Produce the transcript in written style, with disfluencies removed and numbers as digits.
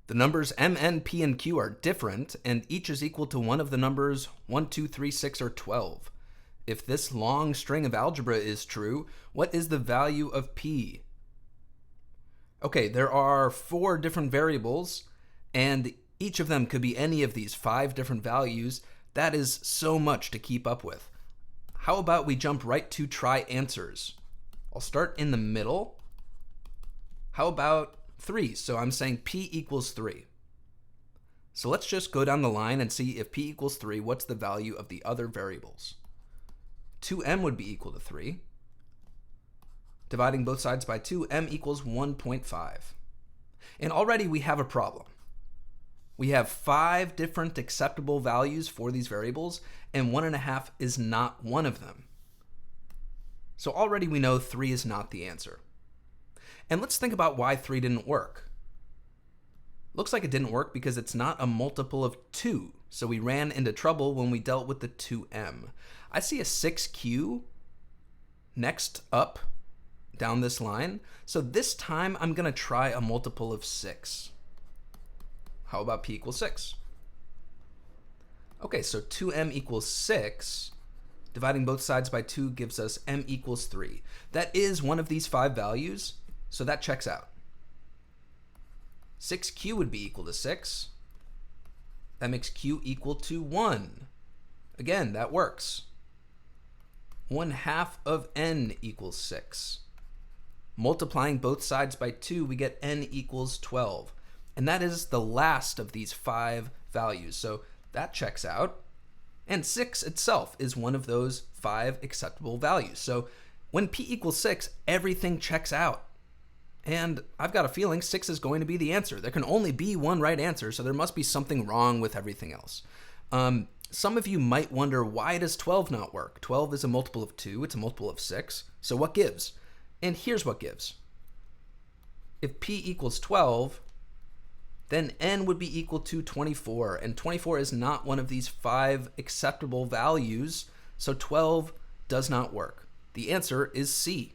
The numbers m, n, p, and q are different, and each is equal to one of the numbers 1, 2, 3, 6, or 12. If this long string of algebra is true, what is the value of p? Okay, there are 4 different variables, and each of them could be any of these 5 different values. That is so much to keep up with. How about we jump right to try answers? I'll start in the middle. How about 3? So I'm saying p equals 3. So let's just go down the line and see if p equals 3, what's the value of the other variables? 2m would be equal to 3. Dividing both sides by 2, m equals 1.5. And already we have a problem. We have 5 different acceptable values for these variables, and 1.5 is not one of them. So already we know 3 is not the answer. And let's think about why 3 didn't work. Looks like it didn't work because it's not a multiple of 2, so we ran into trouble when we dealt with the 2m. I see a 6q next up down this line, so this time I'm going to try a multiple of 6. How about p equals 6? Okay, so 2m equals 6. Dividing both sides by 2 gives us m equals 3. That is one of these 5 values, so that checks out. 6q would be equal to 6. That makes q equal to 1. Again, that works. 1/2 of n equals 6. Multiplying both sides by 2, we get n equals 12. And that is the last of these 5 values, so that checks out. And 6 itself is one of those 5 acceptable values. So when p equals 6, everything checks out. And I've got a feeling 6 is going to be the answer. There can only be one right answer, so there must be something wrong with everything else. Some of you might wonder, why does 12 not work? 12 is a multiple of 2, it's a multiple of 6, so what gives? And here's what gives. If p equals 12, then n would be equal to 24, and 24 is not one of these 5 acceptable values, so 12 does not work. The answer is C.